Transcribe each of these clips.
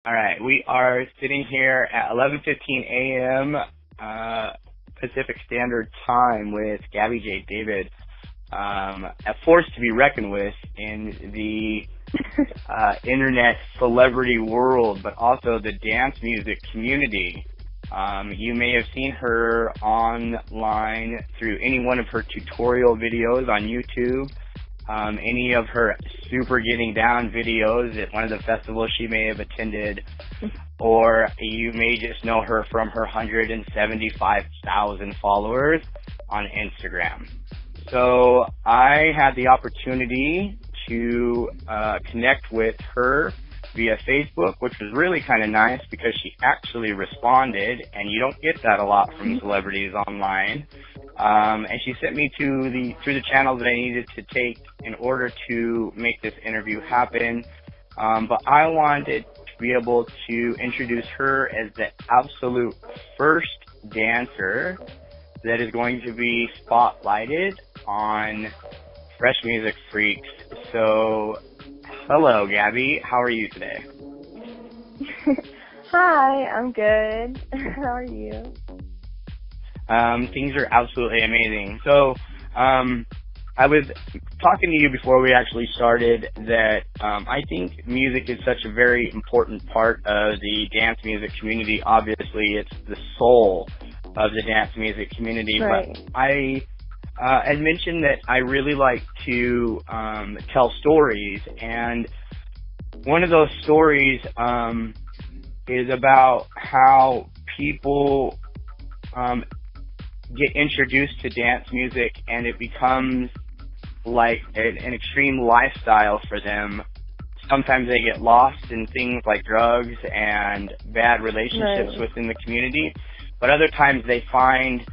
All right, we are sitting here at 11:15 a.m. Pacific Standard Time with Gabby J. David, a force to be reckoned with in the internet celebrity world, but also the dance music community. You may have seen her online through any one of her tutorial videos on YouTube. Any of her super getting down videos at one of the festivals she may have attended, or you may just know her from her 175,000 followers on Instagram. So I had the opportunity to connect with her via Facebook, which was really kind of nice because she actually responded, and you don't get that a lot from celebrities online. And she sent me through the channel that I needed to take in order to make this interview happen. But I wanted to be able to introduce her as the absolute first dancer that is going to be spotlighted on Fresh Music Freaks. So, hello, Gabby. How are you today? Hi, I'm good. How are you? Things are absolutely amazing. So, I was talking to you before we actually started that I think music is such a very important part of the dance music community. Obviously, it's the soul of the dance music community. Right. But I had mentioned that I really like to tell stories, and one of those stories is about how people get introduced to dance music and it becomes like an extreme lifestyle for them. Sometimes they get lost in things like drugs and bad relationships within the community, but other times they find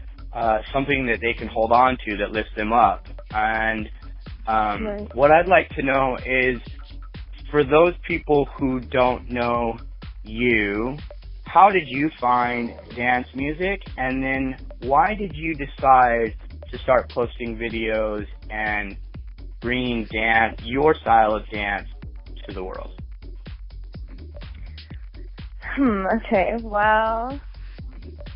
something that they can hold on to that lifts them up. And what I'd like to know is, for those people who don't know you, how did you find dance music, and then why did you decide to start posting videos and bringing your style of dance to the world? Okay, well,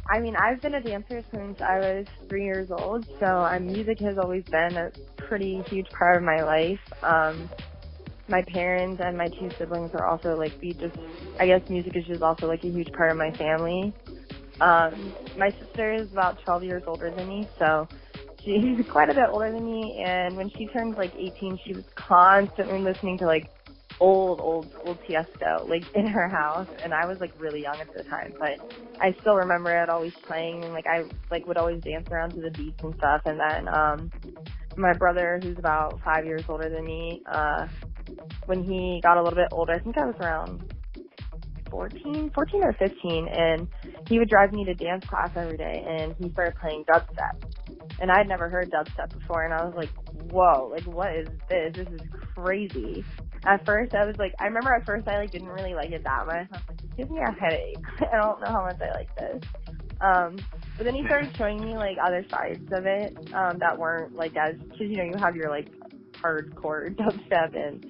I mean, I've been a dancer since I was 3 years old, so music has always been a pretty huge part of my life. My parents and my two siblings are also I guess music is just also like a huge part of my family. My sister is about 12 years older than me, so she's quite a bit older than me, and when she turned 18, she was constantly listening to old Tiesto, in her house, and I was really young at the time, but I still remember it always playing, and I would always dance around to the beats and stuff. And then my brother, who's about 5 years older than me, when he got a little bit older, I think I was around 14 or 15, and he would drive me to dance class every day, and he started playing dubstep. And I'd never heard dubstep before, and I was like, whoa, what is this? This is crazy. At first, I remember at first I didn't really like it that much. I was like, it gives me a headache. I don't know how much I like this. But then he started showing me other sides of it that weren't as, because you have your hardcore dubstep, and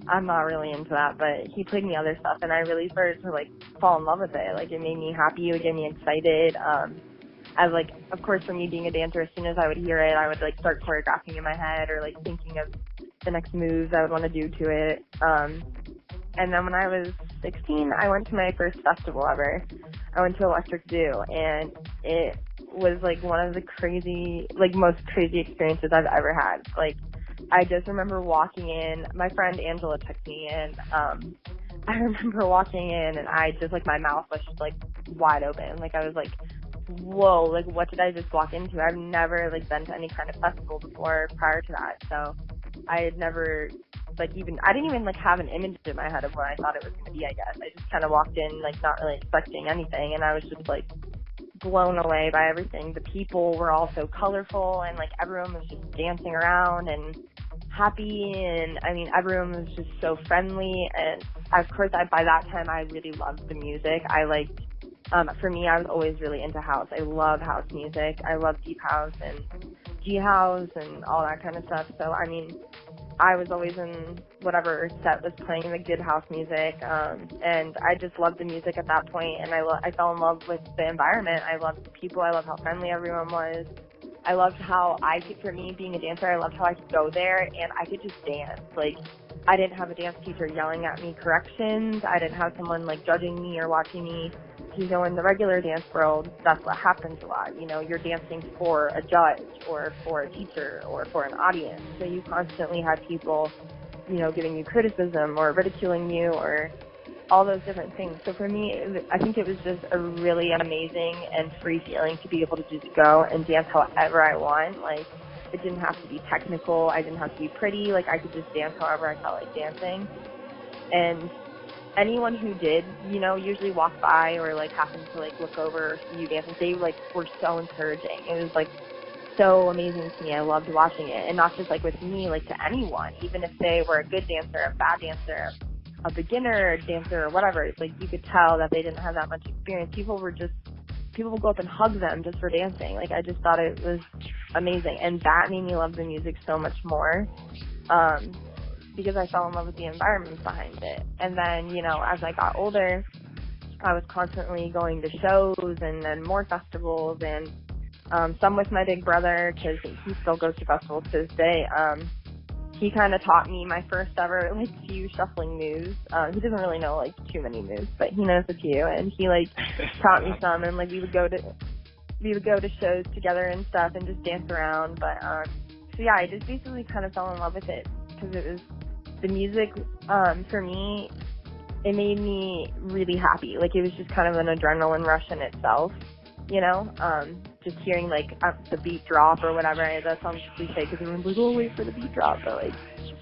I'm not really into that, but he played me other stuff, and I really started to fall in love with it. It made me happy, it would get me excited. Of course, for me being a dancer, as soon as I would hear it, I would start choreographing in my head, or thinking of the next moves I would want to do to it. And then when I was 16, I went to my first festival ever. I went to Electric Zoo, and it was one of the most crazy experiences I've ever had. I just remember walking in. My friend Angela took me in. I remember walking in, and I just my mouth was just wide open. I was whoa, what did I just walk into? I've never been to any kind of festival before prior to that, so I had never I didn't even have an image in my head of what I thought it was going to be. I guess I just kind of walked in not really expecting anything, and I was just blown away by everything. The people were all so colorful, and everyone was just dancing around and happy, and I mean everyone was just so friendly. And of course, by that time I really loved the music. For me, I was always really into house. I love house music. I love deep house and G house and all that kind of stuff. So I mean, I was always in whatever set was playing the good house music, and I just loved the music at that point, and I fell in love with the environment. I loved the people. I loved how friendly everyone was. I loved how for me, being a dancer, I loved how I could go there and I could just dance. Like, I didn't have a dance teacher yelling at me corrections. I didn't have someone, like, judging me or watching me. You know, in the regular dance world, that's what happens a lot. You know, you're dancing for a judge or for a teacher or for an audience. So you constantly had people, you know, giving you criticism or ridiculing you or all those different things. So for me, I think it was just a really amazing and free feeling to be able to just go and dance however I want. Like, it didn't have to be technical. I didn't have to be pretty. Like, I could just dance however I felt like dancing. And anyone who did, you know, usually walk by or, like, happened to, like, look over or see you dancing, they, like, were so encouraging. It was, like, so amazing to me. I loved watching it. And not just, like, with me, like, to anyone, even if they were a good dancer, a bad dancer, a beginner dancer, or whatever. It's like, you could tell that they didn't have that much experience. People would go up and hug them just for dancing. Like, I just thought it was amazing. And that made me love the music so much more. Because I fell in love with the environment behind it. And then, you know, as I got older, I was constantly going to shows and then more festivals and some with my big brother, because he still goes to festivals to this day. He kind of taught me my first ever, like, few shuffling moves. He doesn't really know, like, too many moves, but he knows a few, and he, like, taught me some, and, like, we would go to shows together and stuff and just dance around. But so yeah, I just basically kind of fell in love with it because it was the music. For me, it made me really happy. Like, it was just kind of an adrenaline rush in itself, you know. Just hearing, like, the beat drop or whatever. That sounds cliche because everyone's like, oh, wait for the beat drop, but, like,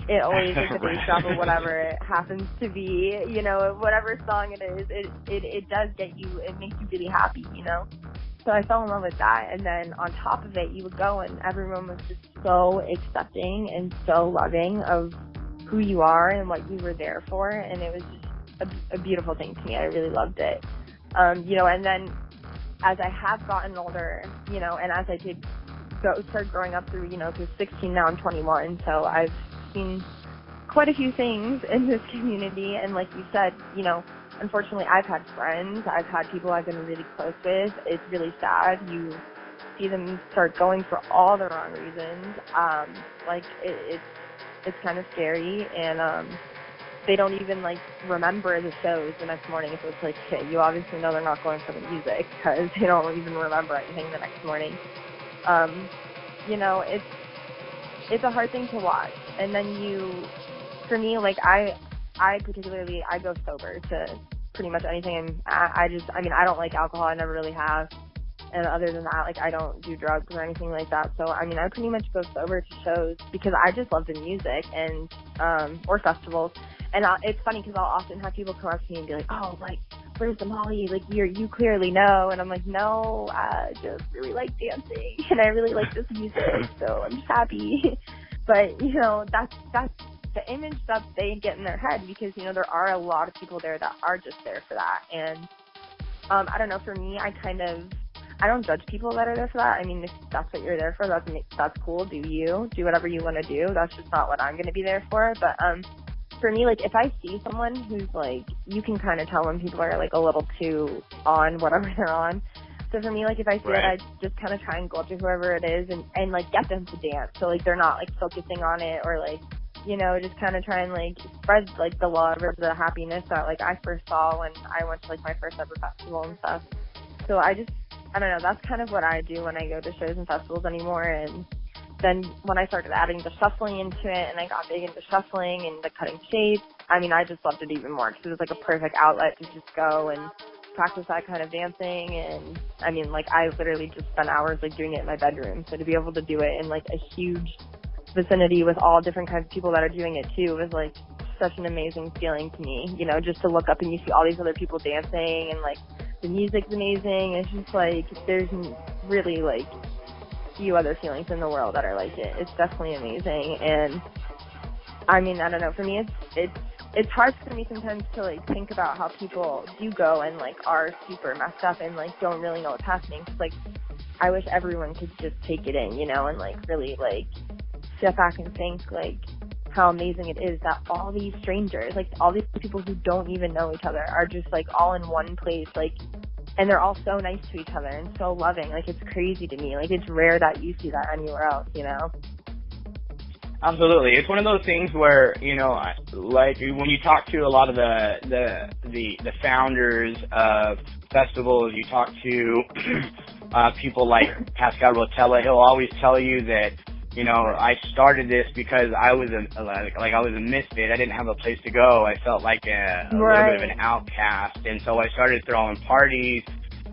it always, like, the bass drop or whatever it happens to be, you know, whatever song it is, it does get you, it makes you really happy, you know. So I fell in love with that. And then on top of it, you would go and everyone was just so accepting and so loving of who you are and what you were there for. And it was just a beautiful thing to me. I really loved it. You know, and then as I have gotten older, you know, and as I did start growing up through, you know, through 16, now I'm 21. So I've seen quite a few things in this community. And like you said, you know, unfortunately, I've had friends, I've had people I've been really close with. It's really sad. You see them start going for all the wrong reasons. Like, it's kind of scary, and they don't even, like, remember the shows the next morning. So it's like, okay, you obviously know they're not going for the music because they don't even remember anything the next morning. You know, it's a hard thing to watch. And then for me, like, I particularly, I go sober to pretty much anything. I mean, I don't like alcohol. I never really have. And other than that, like, I don't do drugs or anything like that. So, I mean, I pretty much go sober to shows because I just love the music and, or festivals. And it's funny because I'll often have people come up to me and be like, oh, like, where's the Molly? Like, you clearly know. And I'm like, no, I just really like dancing and I really like this music. So I'm just happy. But, you know, that's the image that they get in their head because, you know, there are a lot of people there that are just there for that. And, I don't know, for me, I don't judge people that are there for that. I mean, if that's what you're there for, that's cool. Do you. Do whatever you want to do. That's just not what I'm going to be there for. But for me, like, if I see someone who's, like, you can kind of tell when people are, like, a little too on whatever they're on. So for me, like, if I see it, I just kind of try and go up to whoever it is and, like, get them to dance. So, like, they're not, like, focusing on it or, like, you know, just kind of try and, like, spread, like, the love or the happiness that, like, I first saw when I went to, like, my first ever festival and stuff. So I don't know, that's kind of what I do when I go to shows and festivals anymore. And then when I started adding the shuffling into it and I got big into shuffling and the cutting shapes, I mean, I just loved it even more because it was like a perfect outlet to just go and practice that kind of dancing. And I mean, like, I literally just spent hours, like, doing it in my bedroom. So to be able to do it in, like, a huge vicinity with all different kinds of people that are doing it too was, like, such an amazing feeling to me, you know, just to look up and you see all these other people dancing and, like, the music's amazing. It's just, like, there's really, like, few other feelings in the world that are like it. It's definitely amazing. And I mean, I don't know, for me it's hard for me sometimes to, like, think about how people do go and, like, are super messed up and, like, don't really know what's happening. 'Cause, like, I wish everyone could just take it in, you know, and, like, really, like, step back and think, like, how amazing it is that all these strangers, like all these people who don't even know each other, are just like all in one place, like, and they're all so nice to each other and so loving. Like, it's crazy to me. Like, it's rare that you see that anywhere else, you know? Absolutely. It's one of those things where, you know, like when you talk to a lot of the founders of festivals, you talk to people like Pascal Rotella, he'll always tell you that, you know, I started this because I was I was a misfit. I didn't have a place to go. I felt like a little bit of an outcast, and so I started throwing parties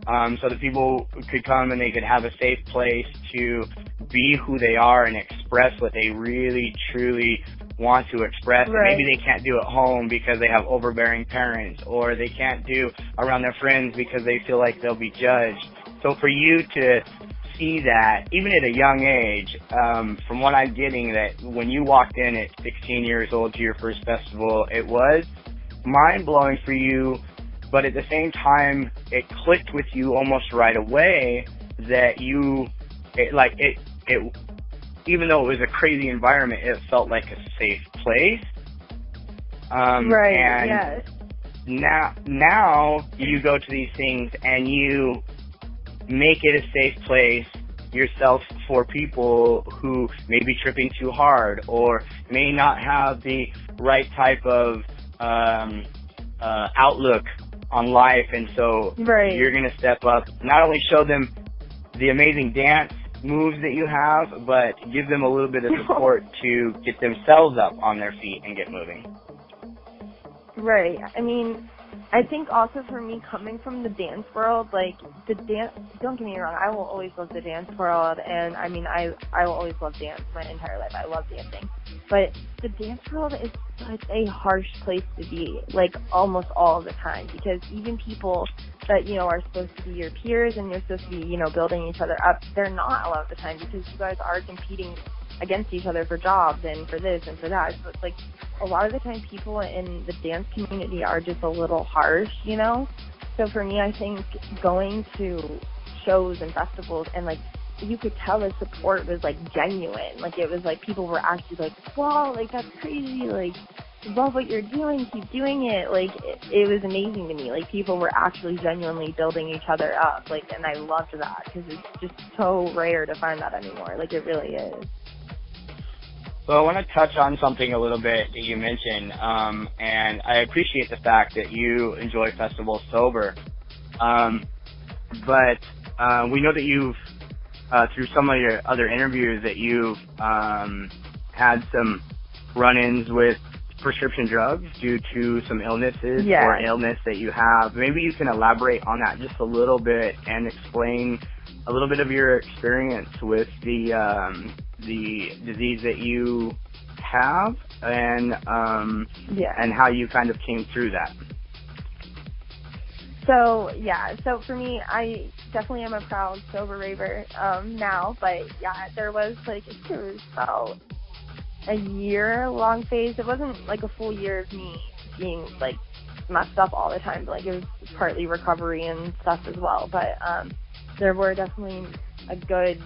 so that people could come and they could have a safe place to be who they are and express what they really, truly want to express. Right. And maybe they can't do at home because they have overbearing parents, or they can't do around their friends because they feel like they'll be judged. So for you to see that, even at a young age, from what I'm getting, that when you walked in at 16 years old to your first festival, it was mind-blowing for you, but at the same time, it clicked with you almost right away that even though it was a crazy environment, it felt like a safe place. Right, and yes. Now you go to these things and you make it a safe place yourself for people who may be tripping too hard or may not have the right type of outlook on life, and so you're going to step up, not only show them the amazing dance moves that you have, but give them a little bit of support to get themselves up on their feet and get moving. Right. I mean, I think also for me, coming from the dance world, like, don't get me wrong, I will always love the dance world, and I mean, I will always love dance my entire life. I love dancing. But the dance world is such a harsh place to be, like, almost all the time, because even people that, you know, are supposed to be your peers and you're supposed to be, you know, building each other up, they're not a lot of the time, because you guys are competing against each other for jobs and for this and for that. So it's like a lot of the time people in the dance community are just a little harsh, you know? So for me, I think going to shows and festivals and like you could tell the support was like genuine. Like it was like people were actually like, wow, like that's crazy, like love what you're doing, keep doing it. Like it was amazing to me. Like people were actually genuinely building each other up. Like, and I loved that because it's just so rare to find that anymore. Like it really is. So I want to touch on something a little bit that you mentioned, and I appreciate the fact that you enjoy festivals sober. But we know that you've, through some of your other interviews, that you've had some run-ins with prescription drugs due to some illnesses or illness that you have. Maybe you can elaborate on that just a little bit and explain a little bit of your experience with the disease that you have and how you kind of came through that. So for me, I definitely am a proud sober raver now, but there was about a year-long phase. It wasn't like a full year of me being like messed up all the time, but like it was partly recovery and stuff as well. But there were definitely a good,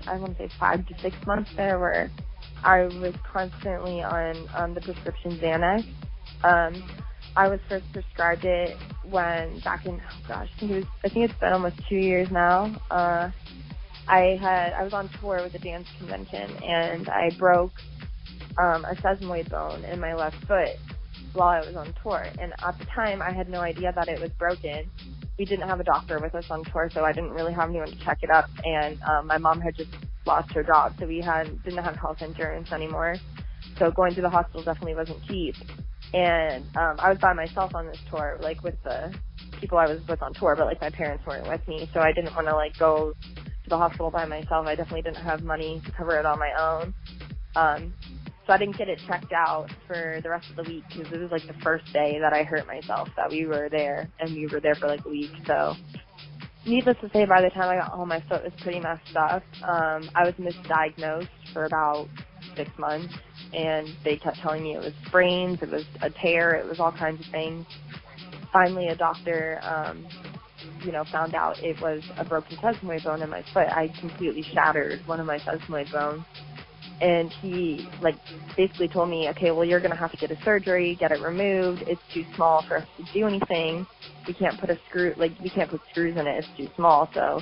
I want to say 5 to 6 months there where I was constantly on the prescription Xanax. I was first prescribed it when back in, I think it's been almost 2 years now. I was on tour with a dance convention and I broke a sesamoid bone in my left foot while I was on tour. And at the time, I had no idea that it was broken. We didn't have a doctor with us on tour, so I didn't really have anyone to check it up. And my mom had just lost her job, so we didn't have health insurance anymore. So going to the hospital definitely wasn't cheap. And I was by myself on this tour, like with the people I was with on tour, but like my parents weren't with me, so I didn't want to like go to the hospital by myself. I definitely didn't have money to cover it on my own. So I didn't get it checked out for the rest of the week because it was like the first day that I hurt myself that we were there, and we were there for like a week. So needless to say, by the time I got home, my foot was pretty messed up. I was misdiagnosed for about 6 months, and they kept telling me it was sprains, it was a tear, it was all kinds of things. Finally, a doctor, found out it was a broken sesamoid bone in my foot. I completely shattered one of my sesamoid bones. And he, like, basically told me, okay, well, you're going to have to get a surgery, get it removed. It's too small for us to do anything. We can't put we can't put screws in it. It's too small. So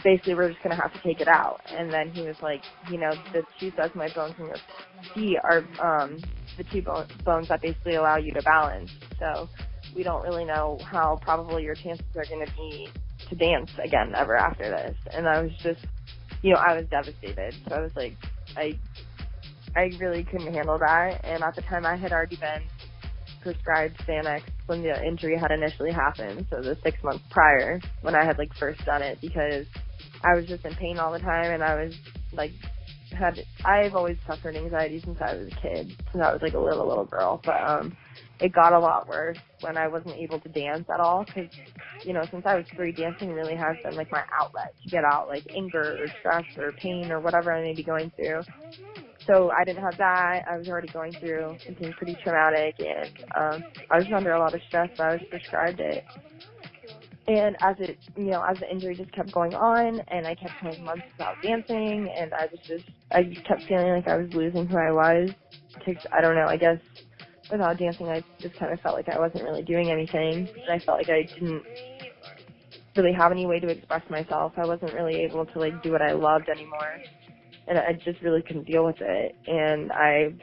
basically we're just going to have to take it out. And then he was like, you know, the two sesamoid bones in your feet are the two bones that basically allow you to balance. So we don't really know how probable your chances are going to be to dance again ever after this. And I was just, you know, I was devastated. So I was like, I really couldn't handle that. And at the time I had already been prescribed Xanax when the injury had initially happened. So the 6 months prior when I had like first done it, because I was just in pain all the time. And I was like, I've always suffered anxiety since I was a kid, since I was like a little girl. But it got a lot worse when I wasn't able to dance at all, because, you know, since I was 3, dancing really has been like my outlet to get out like anger or stress or pain or whatever I may be going through. So I didn't have that. I was already going through something pretty traumatic, and I was under a lot of stress, so I was prescribed it. And as it, you know, as the injury just kept going on, and I kept going months without dancing, and I just kept feeling like I was losing who I was. Because, I don't know, I guess without dancing, I just kind of felt like I wasn't really doing anything, and I felt like I didn't really have any way to express myself. I wasn't really able to, like, do what I loved anymore, and I just really couldn't deal with it. And I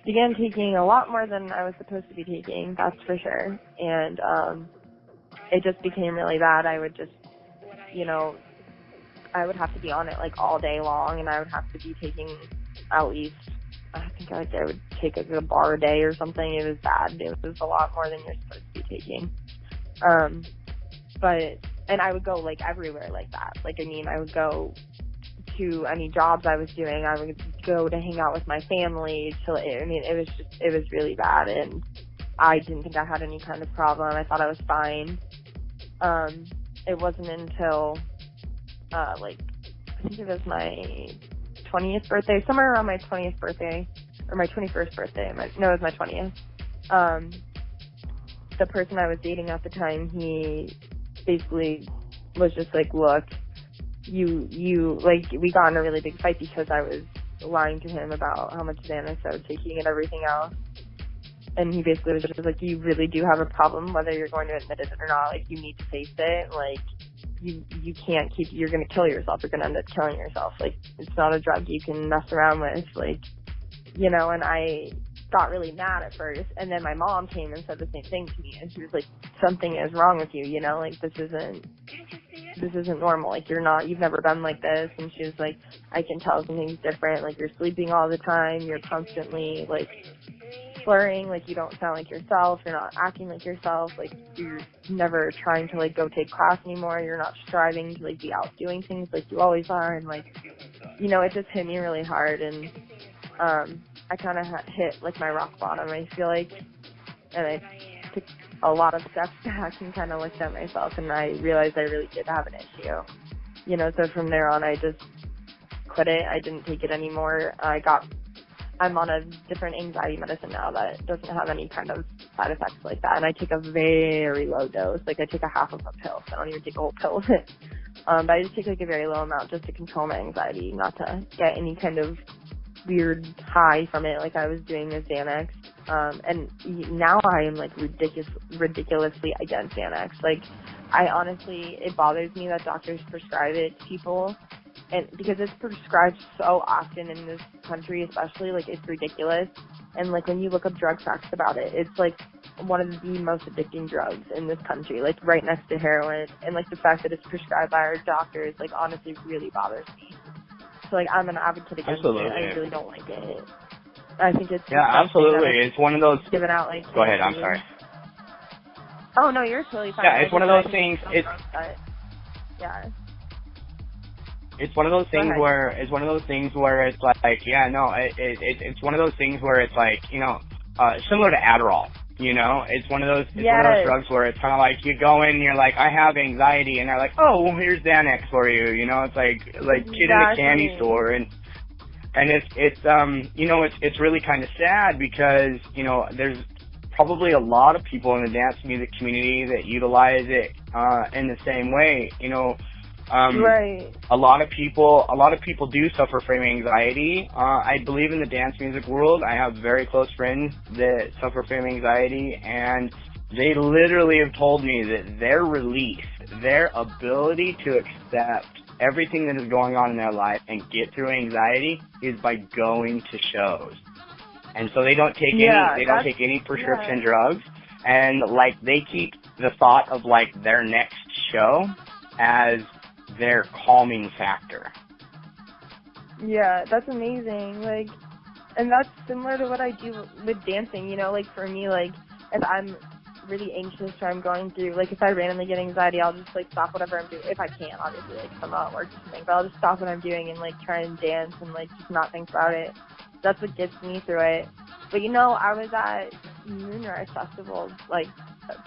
began taking a lot more than I was supposed to be taking, that's for sure. And it just became really bad. I would just, you know, I would have to be on it like all day long, and I would have to be taking at least, I think I would take like a bar a day or something. It was bad. It was a lot more than you're supposed to be taking. And I would go like everywhere like that. Like, I mean, I would go to any jobs I was doing. I would go to hang out with my family. It was really bad, and I didn't think I had any kind of problem. I thought I was fine. It wasn't until, I think it was my 20th birthday, somewhere around my 20th birthday, or my 21st birthday. It was my 20th. The person I was dating at the time, he basically was just like, look, we got in a really big fight because I was lying to him about how much Xanax I was taking and everything else. And he basically was just like, you really do have a problem, whether you're going to admit it or not. Like, you need to face it. Like, you can't you're going to kill yourself. You're going to end up killing yourself. Like, it's not a drug you can mess around with. Like, you know, and I got really mad at first. And then my mom came and said the same thing to me. And she was like, something is wrong with you, you know? Like, this isn't normal. Like, you've never been like this. And she was like, I can tell something's different. Like, you're sleeping all the time. You're constantly, like, slurring, like, you don't sound like yourself, you're not acting like yourself, like, you're never trying to, like, go take class anymore, you're not striving to, like, be out doing things like you always are. And, like, you know, it just hit me really hard. And I kind of hit, like, my rock bottom, I feel like, and I took a lot of steps back and kind of looked at myself, and I realized I really did have an issue, you know. So from there on, I just quit it. I didn't take it anymore. I'm on a different anxiety medicine now that doesn't have any kind of side effects like that. And I take a very low dose. Like, I take a half of a pill, so I don't even take a whole pill. But I just take, like, a very low amount just to control my anxiety, not to get any kind of weird high from it like I was doing with Xanax. And now I am, like, ridiculously against Xanax. Like, it bothers me that doctors prescribe it to people. And because it's prescribed so often in this country, especially, like, it's ridiculous. And, like, when you look up drug facts about it, it's, like, one of the most addicting drugs in this country, like, right next to heroin. And, like, the fact that it's prescribed by our doctors, like, honestly really bothers me. So, like, I'm an advocate against it. I really don't like it. I think it's... Yeah, absolutely. It's one of those... Given out, like... Go ahead, I'm sorry. Oh, no, you're totally fine. Yeah, it's one of those things... Yeah. It's one of those things where it's like, yeah, no, it's one of those things where it's like, you know, similar to Adderall, you know, it's one of those drugs where it's kind of like you go in and you're like, I have anxiety, and they're like, oh, well, here's Xanax for you, you know. It's like kid in a candy store, and it's you know, it's really kind of sad because, you know, there's probably a lot of people in the dance music community that utilize it in the same way, you know. Right. A lot of people do suffer from anxiety. I believe in the dance music world. I have very close friends that suffer from anxiety, and they literally have told me that their release, their ability to accept everything that is going on in their life and get through anxiety is by going to shows. And so they don't take any prescription drugs, and like they keep the thought of like their next show as their calming factor. Yeah, that's amazing. Like, and that's similar to what I do with dancing, you know, like for me, like if I'm really anxious or I'm going through, like if I randomly get anxiety, I'll just like stop whatever I'm doing, if I can, obviously, like if I'm not at work or something, but I'll just stop what I'm doing and like try and dance and like just not think about it. That's what gets me through it. But you know, I was at Moonrise Festival like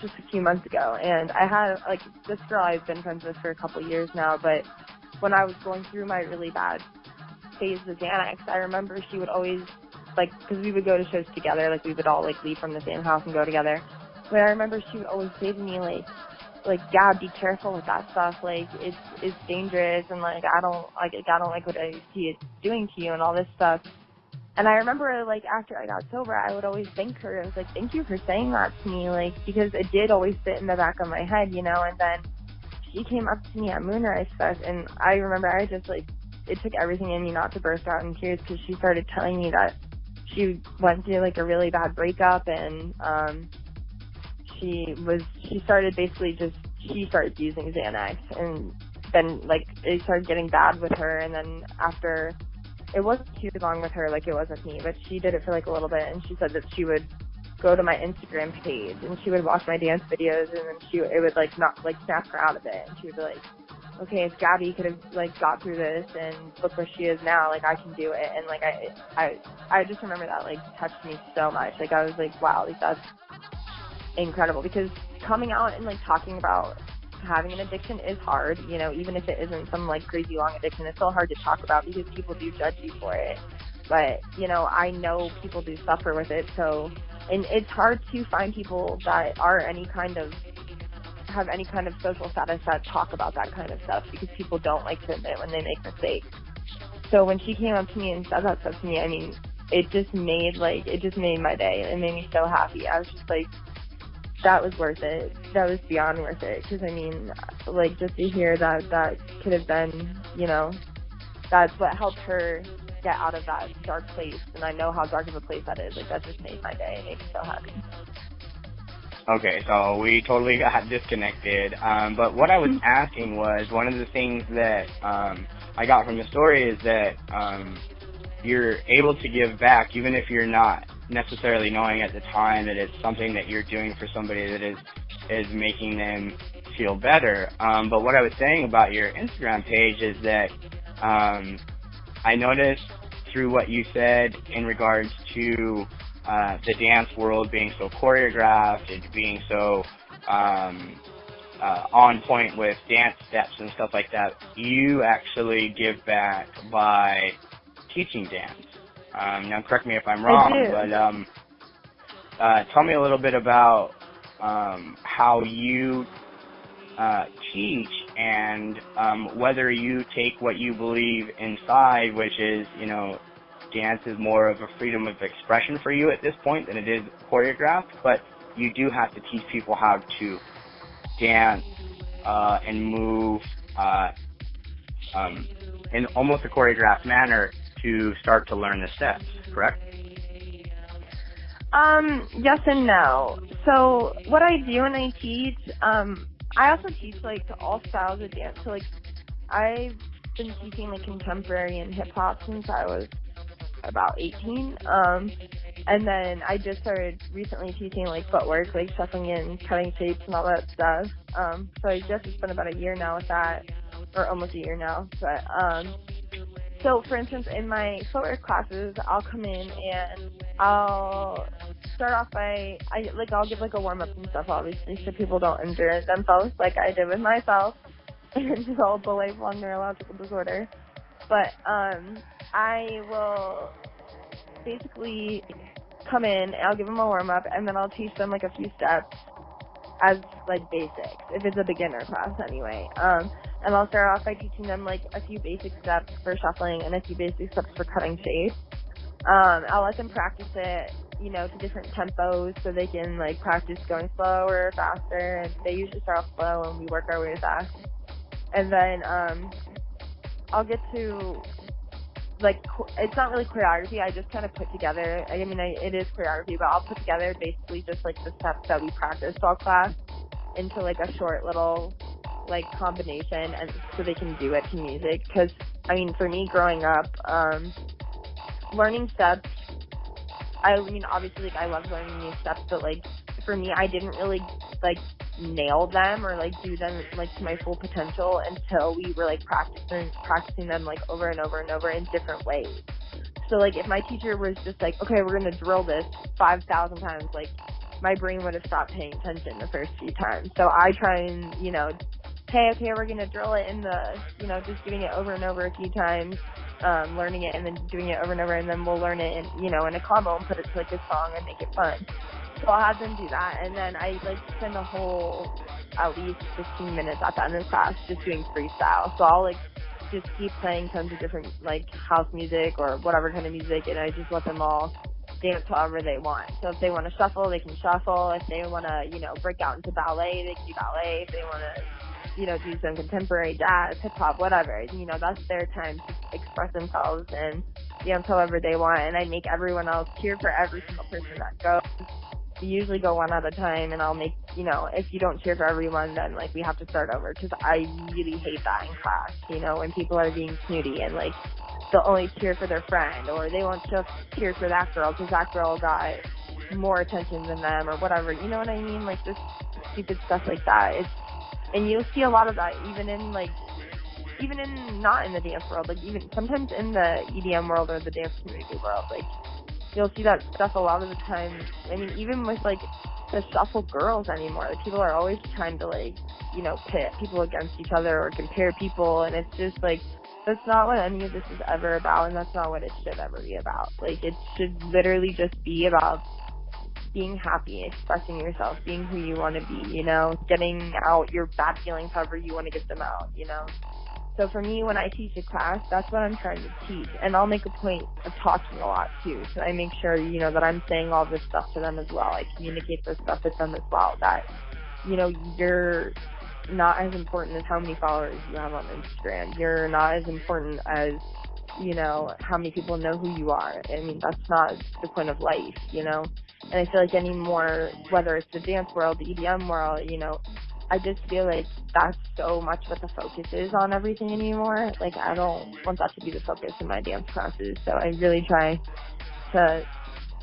just a few months ago, and I had like this girl I've been friends with for a couple of years now, but when I was going through my really bad phase with Xanax, I remember she would always, like, because we would go to shows together, like we would all like leave from the same house and go together. But I remember she would always say to me like, Gab, be careful with that stuff. Like, it's dangerous, and like I don't like what I see it doing to you and all this stuff. And I remember, like, after I got sober, I would always thank her. I was like, thank you for saying that to me, like, because it did always sit in the back of my head, you know. And then she came up to me at Moonrise Fest, and I remember I just, like, it took everything in me not to burst out in tears, because she started telling me that she went through, like, a really bad breakup, and she started using Xanax, and then, like, it started getting bad with her, and then after... It wasn't too long with her, like it was with me, but she did it for like a little bit, and she said that she would go to my Instagram page and she would watch my dance videos, and then it would like not like snap her out of it, and she would be like, okay, if Gabby could have like got through this and look where she is now, like I can do it. And like I just remember that like touched me so much. Like I was like, wow, like that's incredible, because coming out and like talking about having an addiction is hard, you know, even if it isn't some like crazy long addiction, it's still hard to talk about because people do judge you for it. But, you know, I know people do suffer with it, so, and it's hard to find people that are have any kind of social status that talk about that kind of stuff, because people don't like to admit when they make mistakes. So when she came up to me and said that stuff to me, I mean, it just made my day. It made me so happy. I was just like, that was worth it. That was beyond worth it. Because, I mean, like, just to hear that could have been, you know, that's what helped her get out of that dark place. And I know how dark of a place that is. Like, that just made my day. It made me so happy. Okay, so we totally got disconnected. But what I was asking was, one of the things that I got from the story is that you're able to give back, even if you're not necessarily knowing at the time that it's something that you're doing for somebody that is making them feel better. But what I was saying about your Instagram page is that I noticed through what you said in regards to the dance world being so choreographed and being so on point with dance steps and stuff like that, you actually give back by teaching dance. Now, correct me if I'm wrong, but tell me a little bit about how you teach, and whether you take what you believe inside, which is, you know, dance is more of a freedom of expression for you at this point than it is choreographed, but you do have to teach people how to dance and move in almost a choreographed manner to start to learn the steps, correct? Yes and no. So what I do when I teach, I also teach like all styles of dance. So like I've been teaching like contemporary and hip hop since I was about 18. And then I just started recently teaching like footwork, like shuffling in, cutting shapes and all that stuff. So I guess it's been about a year now with that, or almost a year now. But so, for instance, in my footwork classes, I'll come in and I'll start off by, I'll give like a warm-up and stuff, obviously, so people don't injure themselves like I did with myself and develop a lifelong neurological disorder. But I will basically come in, I'll give them a warm-up, and then I'll teach them like a few steps as like basics, if it's a beginner class anyway. And I'll start off by teaching them like a few basic steps for shuffling and a few basic steps for cutting shapes. I'll let them practice it, you know, to different tempos so they can like practice going slower, faster, and they usually start off slow and we work our way fast. And then I'll get to like, it's not really choreography, I just kind of put together, it is choreography, but I'll put together basically just like the steps that we practiced all class into like a short little like combination, and so they can do it to music. Because I mean, for me growing up, learning steps, I mean obviously like I love learning new steps, but like for me I didn't really like nail them or like do them like to my full potential until we were like practicing them like over and over and over in different ways. So like if my teacher was just like, okay, we're gonna drill this 5,000 times, like my brain would have stopped paying attention the first few times. So I try and, you know, hey, okay, we're gonna drill it in the, you know, just doing it over and over a few times, learning it and then doing it over and over, and then we'll learn it in, you know, in a combo and put it to like a song and make it fun. So I'll have them do that, and then I like spend a whole at least 15 minutes at the end of the class just doing freestyle. So I'll like just keep playing tons of different like house music or whatever kind of music, and I just let them all dance however they want. So if they want to shuffle, they can shuffle. If they want to, you know, break out into ballet, they can do ballet. If they want to, you know, do some contemporary jazz, hip hop, whatever, you know, that's their time to express themselves and dance however they want. And I make everyone else cheer for every single person that goes. We usually go one at a time, and I'll make, you know, if you don't cheer for everyone, then like we have to start over, because I really hate that in class, you know, when people are being snooty and like they'll only cheer for their friend, or they won't just cheer for that girl because that girl got more attention than them or whatever, you know what I mean? Like just stupid stuff like that. And you'll see a lot of that even in not in the dance world, like even sometimes in the EDM world or the dance community world, like you'll see that stuff a lot of the time. I mean, even with like the shuffle girls anymore, like people are always trying to like, you know, pit people against each other or compare people, and it's just like, that's not what any of this is ever about, and that's not what it should ever be about. Like, it should literally just be about being happy, expressing yourself, being who you want to be, you know, getting out your bad feelings however you want to get them out, you know. So for me, when I teach a class, that's what I'm trying to teach. And I'll make a point of talking a lot, too. So I make sure, you know, that I'm saying all this stuff to them as well. I communicate this stuff with them as well, that, you know, you're not as important as how many followers you have on Instagram. You're not as important as, you know, how many people know who you are. I mean, that's not the point of life, you know. And I feel like anymore, whether it's the dance world, the EDM world, you know, I just feel like that's so much what the focus is on everything anymore. Like, I don't want that to be the focus in my dance classes. So I really try to,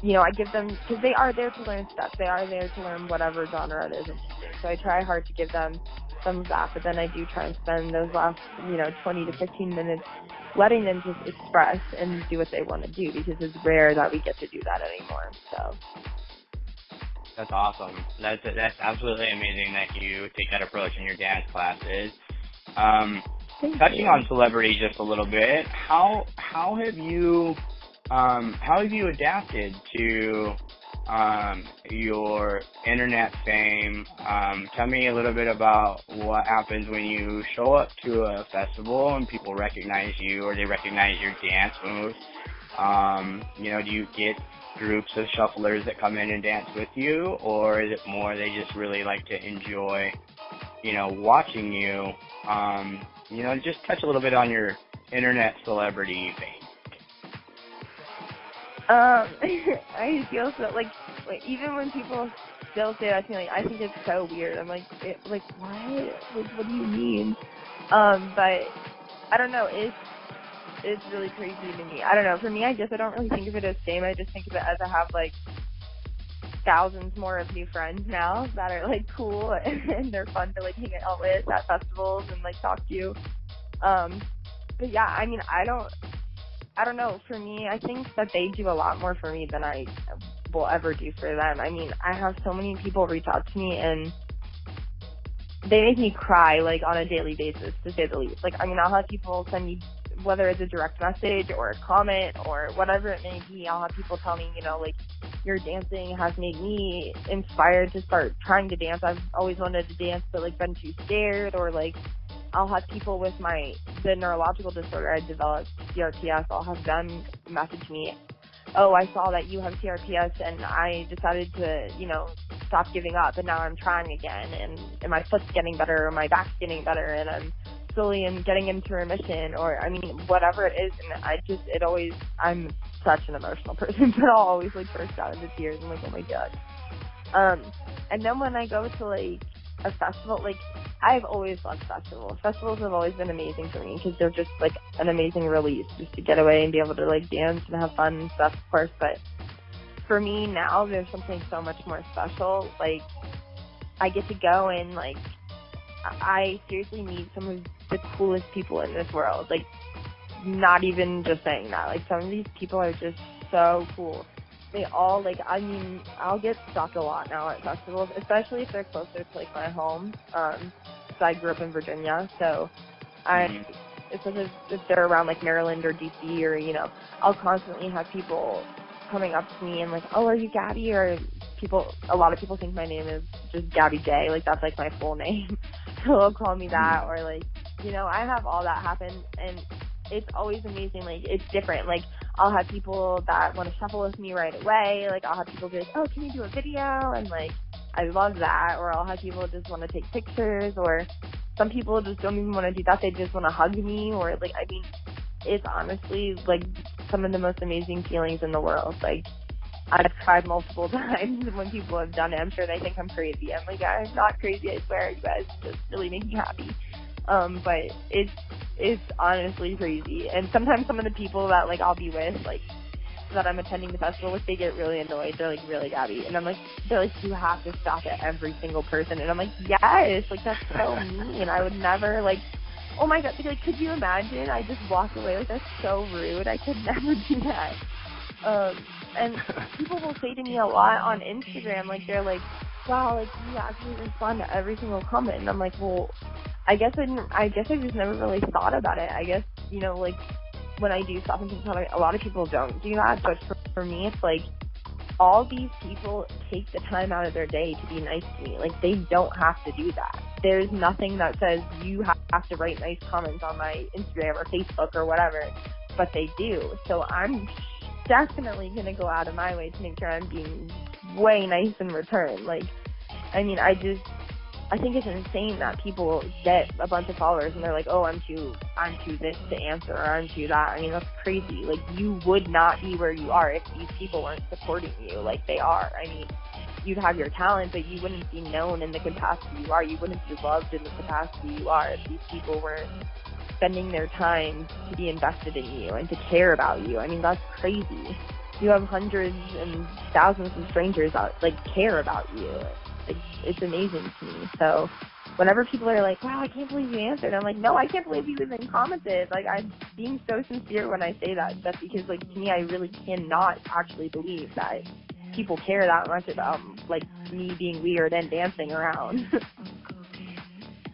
you know, I give them, because they are there to learn stuff. They are there to learn whatever genre it is I'm teaching. So I try hard to give them some of that, but then I do try and spend those last, you know, 20 to 15 minutes letting them just express and do what they want to do, because it's rare that we get to do that anymore. So. That's awesome. That's absolutely amazing that you take that approach in your dance classes. Touching on celebrity just a little bit, how have you adapted to your internet fame? Tell me a little bit about what happens when you show up to a festival and people recognize you, or they recognize your dance moves. You know, do you get groups of shufflers that come in and dance with you, or is it more they just really like to enjoy, you know, watching you? You know, just touch a little bit on your internet celebrity fame. I feel so like even when people still say that to me, like, I think it's so weird. I'm like, what? Like, what do you mean? But I don't know. It's really crazy to me. I don't know. For me, I guess I don't really think of it as fame. I just think of it as I have like thousands more of new friends now that are like cool and they're fun to like hang out with at festivals and like talk to. But yeah, I mean, I don't know. For me, I think that they do a lot more for me than I will ever do for them. I mean, I have so many people reach out to me and they make me cry like on a daily basis, to say the least. Like, I mean, I'll have people send me, whether it's a direct message or a comment or whatever it may be, I'll have people tell me, you know, like, your dancing has made me inspired to start trying to dance. I've always wanted to dance but like been too scared, or like, I'll have people with the neurological disorder I developed, CRPS, I'll have them message me, oh, I saw that you have CRPS and I decided to, stop giving up, and now I'm trying again, and my foot's getting better, or my back's getting better, and I'm slowly getting into remission, or, whatever it is, and I'm such an emotional person, but I'll always, burst out into tears, and, oh my God. And then when I go to, a festival, I've always loved festivals. Festivals have always been amazing for me, because they're just, an amazing release, just to get away and be able to, dance and have fun and stuff, of course, but for me now, there's something so much more special. I get to go and, I seriously meet some of the coolest people in this world. Not even just saying that. Some of these people are just so cool. They all, I'll get stuck a lot now at festivals, especially if they're closer to, my home. So I grew up in Virginia, so especially if they're around, Maryland or D.C. or, I'll constantly have people coming up to me and oh, are you Gabby? Or a lot of people think my name is just Gabby J. That's my full name. So they'll call me that, or I have all that happen, and it's always amazing. It's different. I'll have people that want to shuffle with me right away. I'll have people be oh, can you do a video? And I love that. Or I'll have people just want to take pictures, or some people just don't even want to do that. They just want to hug me, or it's honestly some of the most amazing feelings in the world. I've cried multiple times when people have done it. I'm sure they think I'm crazy. I'm I'm not crazy, I swear. You guys just really make me happy. But it's honestly crazy. And sometimes some of the people that I'll be with, that I'm attending the festival with, they get really annoyed. They're really, Gabby. And I'm they're you have to stop at every single person. And I'm yes, that's so mean. I would never oh my God, could you imagine? I just walk away, that's so rude. I could never do that. And people will say to me a lot on Instagram, they're wow, you actually respond to every single comment. And I'm well, I guess I just never really thought about it. I guess, when I do stop and think about it, a lot of people don't do that. But for me, it's all these people take the time out of their day to be nice to me. They don't have to do that. There's nothing that says you have to write nice comments on my Instagram or Facebook or whatever, but they do. So I'm definitely going to go out of my way to make sure I'm being way nice in return. I think it's insane that people get a bunch of followers and they're oh, I'm too this to answer, or I'm too that. That's crazy. You would not be where you are if these people weren't supporting you like they are. You'd have your talent, but you wouldn't be known in the capacity you are. You wouldn't be loved in the capacity you are if these people weren't spending their time to be invested in you and to care about you. That's crazy. You have hundreds and thousands of strangers that care about you. It's amazing to me. So whenever people are wow, I can't believe you answered, I'm no, I can't believe you even commented. I'm being so sincere when I say that stuff, because to me, I really cannot actually believe that people care that much about me being weird and dancing around.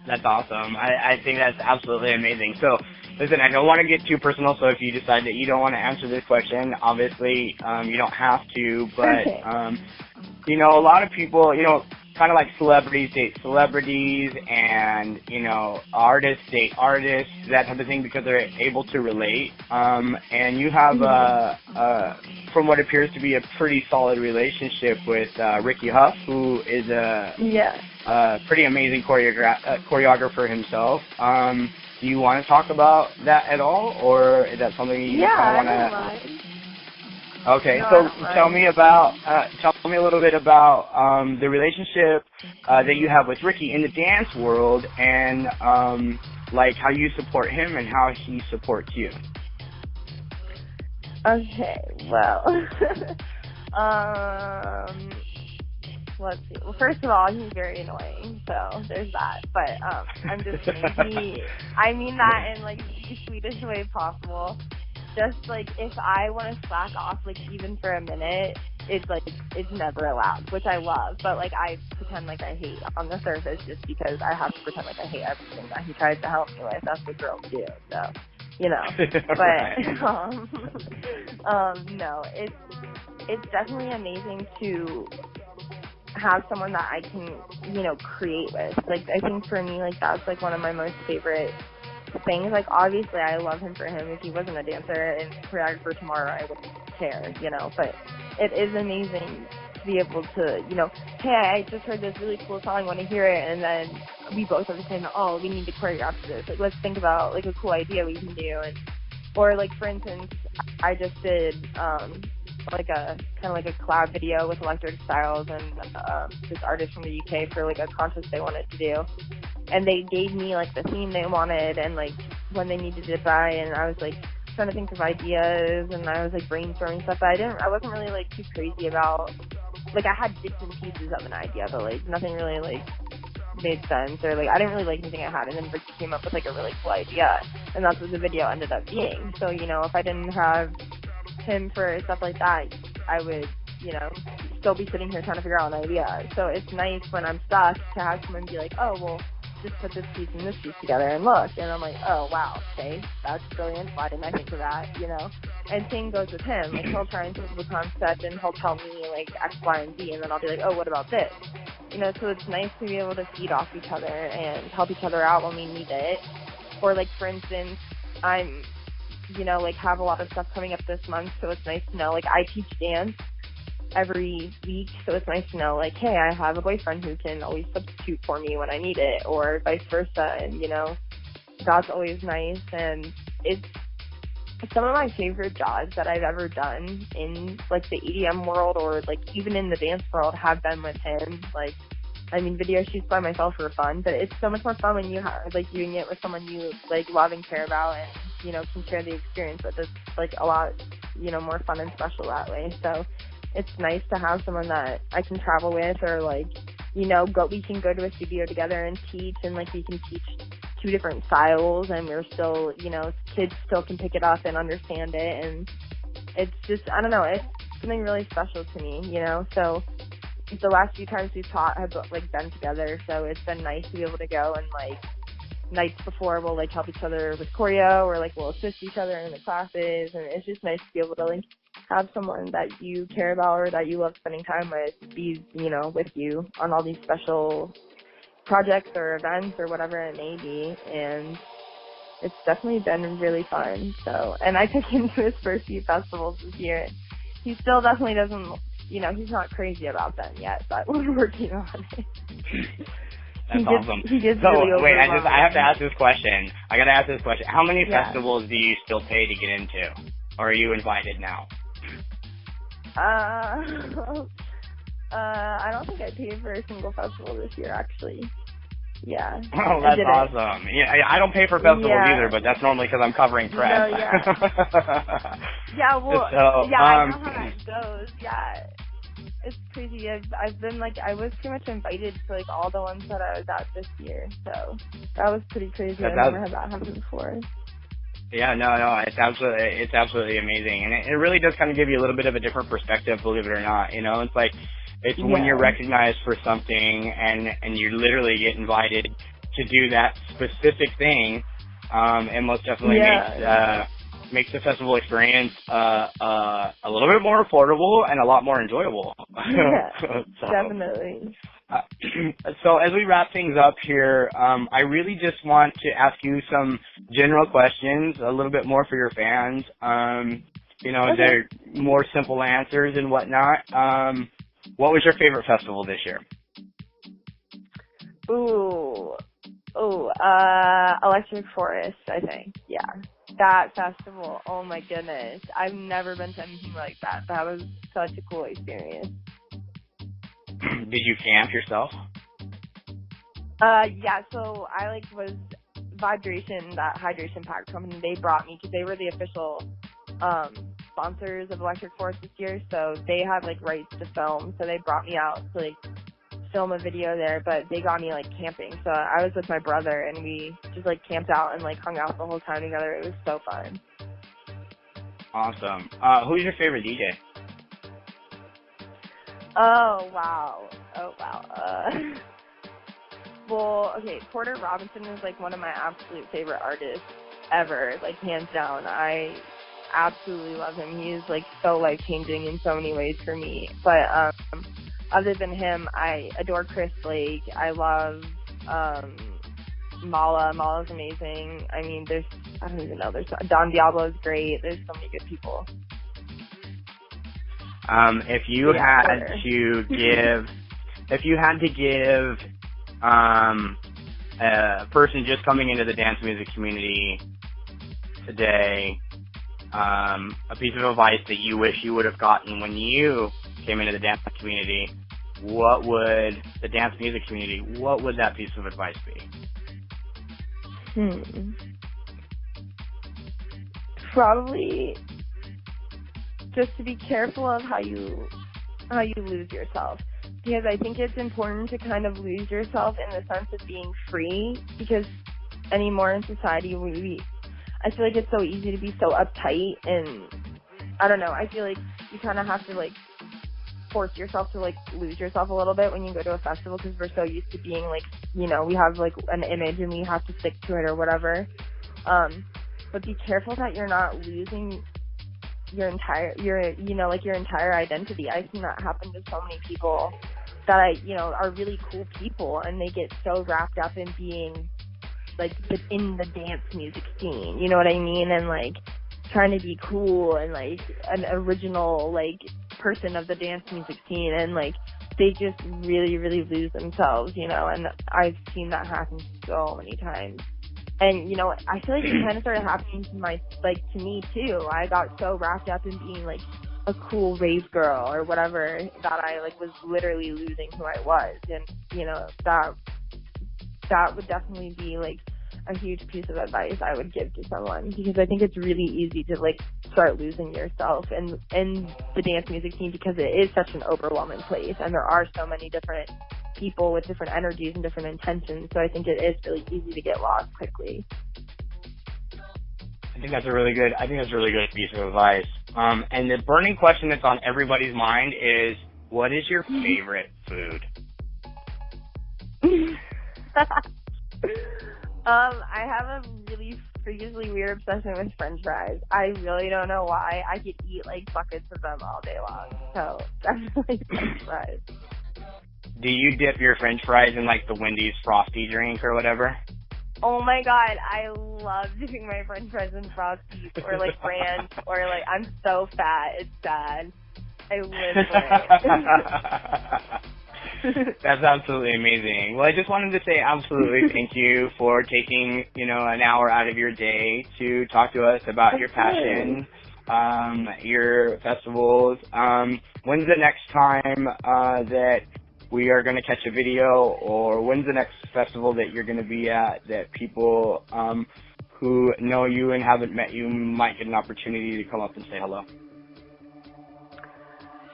That's awesome. I think that's absolutely amazing. So, listen, I don't want to get too personal, so if you decide that you don't want to answer this question, obviously, you don't have to, but, Okay. A lot of people, kind of like celebrities date celebrities, and, artists date artists, that type of thing, because they're able to relate. And you have, from what appears to be a pretty solid relationship with Ricky Huff, who is a pretty amazing choreographer himself. Do you want to talk about that at all, or is that something you kind of want to? Okay, no, so tell me a little bit about the relationship that you have with Ricky in the dance world, and how you support him and how he supports you. Okay, well, let's see. Well, first of all, he's very annoying, so there's that. But I'm just kidding. I mean that in the sweetest way possible. Just if I want to slack off even for a minute, it's never allowed, which I love. But I pretend I hate on the surface, just because I have to pretend I hate everything that he tries to help me with. That's what girls do. So, But no, it's definitely amazing to have someone that I can, you know, create with. Like, I think for me, like, that's, like, one of my most favorite things. Like, obviously, I love him for him. If he wasn't a dancer and choreographer tomorrow, I wouldn't care, you know. But it is amazing to be able to, you know, hey, I just heard this really cool song, I want to hear it, and then we both are the same, oh, we need to choreograph this. Like, let's think about, like, a cool idea we can do. And, or, like, for instance, I just did, like a kind of like a collab video with Electric Styles and this artist from the UK for like a contest they wanted to do, and they gave me like the theme they wanted and like when they needed it by, and I was like trying to think of ideas and I was like brainstorming stuff, but I wasn't really like too crazy about, like, I had bits and pieces of an idea, but like nothing really like made sense, or like I didn't really like anything I had, and then Rick came up with like a really cool idea, and that's what the video ended up being. So, you know, if I didn't have him for stuff like that, I would, you know, still be sitting here trying to figure out an idea. So it's nice when I'm stuck to have someone be like, oh, well, just put this piece and this piece together and look. And I'm like, oh, wow, okay, that's brilliant. Why didn't I think of that, you know? And same goes with him. Like, he'll try and think of a concept and he'll tell me, like, X, Y, and Z, and then I'll be like, oh, what about this? You know, so it's nice to be able to feed off each other and help each other out when we need it. Or, like, for instance, I'm, you know, like, have a lot of stuff coming up this month, so it's nice to know, like, I teach dance every week, so it's nice to know, like, hey, I have a boyfriend who can always substitute for me when I need it, or vice versa, and, you know, that's always nice. And it's some of my favorite jobs that I've ever done in, like, the EDM world, or, like, even in the dance world, have been with him. Like, I mean, video shoots by myself are fun, but it's so much more fun when you have, like, doing it with someone you, like, love and care about and, you know, can share the experience with. It's, like, a lot, you know, more fun and special that way. So it's nice to have someone that I can travel with, or, like, you know, we can go to a studio together and teach, and, like, we can teach two different styles, and we're still, you know, kids still can pick it up and understand it. And it's just, I don't know, it's something really special to me, you know. So the last few times we've taught have, like, been together, so it's been nice to be able to go and, like, nights before we'll, like, help each other with choreo, or, like, we'll assist each other in the classes, and it's just nice to be able to, like, have someone that you care about or that you love spending time with be, you know, with you on all these special projects or events or whatever it may be. And it's definitely been really fun. So, and I took him to his first few festivals this year. He still definitely doesn't, you know, he's not crazy about them yet, but we're working on it. That's awesome. He gets so, really wait, I have to ask this question. I gotta ask this question. How many Yeah. festivals do you still pay to get into? Or are you invited now? I don't think I paid for a single festival this year, actually. Yeah. Oh, that's awesome. Yeah, I don't pay for festivals either, but that's normally because I'm covering press. No, yeah. Yeah, well, so, yeah, I know how that goes. Yeah. It's crazy. I've been, like, I was pretty much invited to, like, all the ones that I was at this year, so that was pretty crazy. I've never had that happen before. Yeah, no, it's absolutely amazing, and it really does kind of give you a little bit of a different perspective, believe it or not. You know, it's like, it's when you're recognized for something, and you literally get invited to do that specific thing, it most definitely makes the festival experience a little bit more affordable and a lot more enjoyable. Yeah, so, definitely. So as we wrap things up here, I really just want to ask you some general questions, a little bit more for your fans. You know, they're more simple answers and whatnot. What was your favorite festival this year? Electric Forest, I think. Yeah. That festival, oh my goodness. I've never been to anything like that. That was such a cool experience. Did you camp yourself? Yeah, so I, was Vibration, that hydration pack company. They brought me, because they were the official sponsors of Electric Forest this year, so they had, rights to film, so they brought me out to, film a video there, but they got me, camping, so I was with my brother, and we just, camped out and, hung out the whole time together. It was so fun. Awesome. Who's your favorite DJ? Oh, wow. Well, okay, Porter Robinson is, one of my absolute favorite artists ever, hands down. I absolutely love him. He is, so life-changing in so many ways for me. But other than him, I adore Chris Blake. I love Mala. Mala's amazing. I mean, I don't even know. Don Diablo's great. There's so many good people. If you had to give a person just coming into the dance music community today a piece of advice that you wish you would have gotten when you came into the dance community, what would that piece of advice be? Probably just to be careful of how you lose yourself, because I think it's important to kind of lose yourself in the sense of being free, because anymore in society I feel like it's so easy to be so uptight, and I don't know, I feel like you kind of have to like force yourself to like lose yourself a little bit when you go to a festival, because we're so used to being like, you know, we have like an image and we have to stick to it or whatever. But be careful that you're not losing your entire identity. I've seen that happen to so many people that are really cool people, and they get so wrapped up in being like in the dance music scene, you know what I mean? And like trying to be cool and like an original like person of the dance music scene, and like they just really, really lose themselves, you know, and I've seen that happen so many times. And, you know, I feel like it kind of started happening to me too. I got so wrapped up in being like a cool rave girl or whatever that I like was literally losing who I was. And, you know, that would definitely be like a huge piece of advice I would give to someone, because I think it's really easy to like start losing yourself in the dance music scene, because it is such an overwhelming place and there are so many different people with different energies and different intentions. So I think it is really easy to get lost quickly. I think that's a really good piece of advice. And the burning question that's on everybody's mind is, what is your favorite food? I have a really freakishly weird obsession with French fries. I really don't know why. I could eat like buckets of them all day long. So definitely French fries. Do you dip your French fries in like the Wendy's Frosty drink or whatever? Oh my god, I love dipping my French fries in Frosty or like ranch, or like I'm so fat, it's sad. I live for it. That's absolutely amazing. Well, I just wanted to say absolutely thank you for taking, you know, an hour out of your day to talk to us about your passion, your festivals. When's the next time that we are going to catch a video, or when's the next festival that you're going to be at that people who know you and haven't met you might get an opportunity to come up and say hello?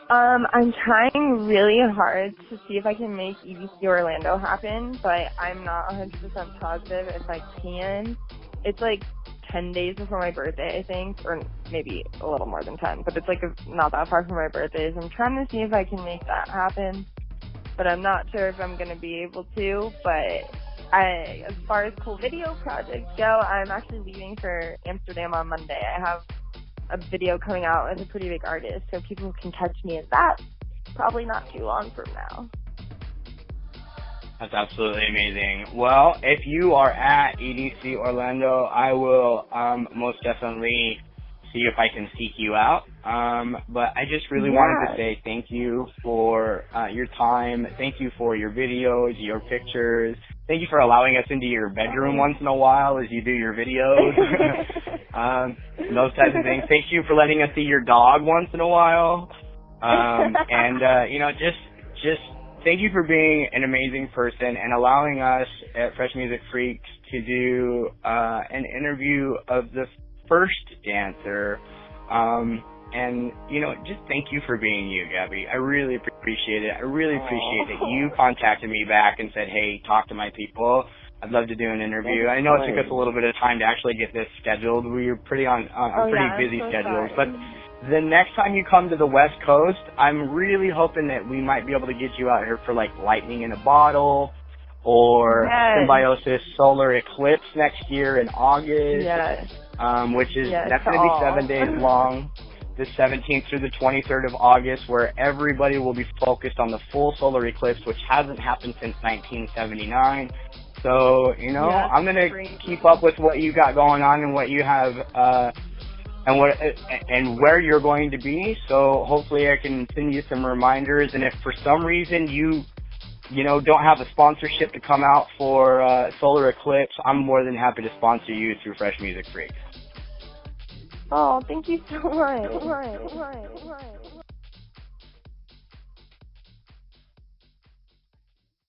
I'm trying really hard to see if I can make EDC Orlando happen, but I'm not 100% positive if I can. It's like 10 days before my birthday, I think, or maybe a little more than 10, but it's like not that far from my birthday, so I'm trying to see if I can make that happen, but I'm not sure if I'm going to be able to. But as far as cool video projects go, I'm actually leaving for Amsterdam on Monday. I have a video coming out with a pretty big artist, so people can catch me in that probably not too long from now. That's absolutely amazing. Well, if you are at EDC Orlando, I will most definitely see if I can seek you out. But I just really wanted to say thank you for your time. Thank you for your videos, your pictures. Thank you for allowing us into your bedroom once in a while as you do your videos. Those types of things. Thank you for letting us see your dog once in a while. You know, just thank you for being an amazing person and allowing us at Fresh Music Freaks to do an interview of the first dancer. And, you know, just thank you for being you, Gabby. I really appreciate it. I really appreciate that you contacted me back and said, hey, talk to my people. I'd love to do an interview. I know it took us a little bit of time to actually get this scheduled. We were pretty on pretty busy schedules. But the next time you come to the West Coast, I'm really hoping that we might be able to get you out here for, like, Lightning in a Bottle or Symbiosis Solar Eclipse next year in August, which is that's going to be 7 days long. the 17th through the 23rd of August, where everybody will be focused on the full solar eclipse, which hasn't happened since 1979. So, I'm going to keep up with what you got going on and what you have, and where you're going to be. So hopefully I can send you some reminders. And if for some reason you don't have a sponsorship to come out for Solar Eclipse, I'm more than happy to sponsor you through Fresh Music Freaks. Oh, thank you so much.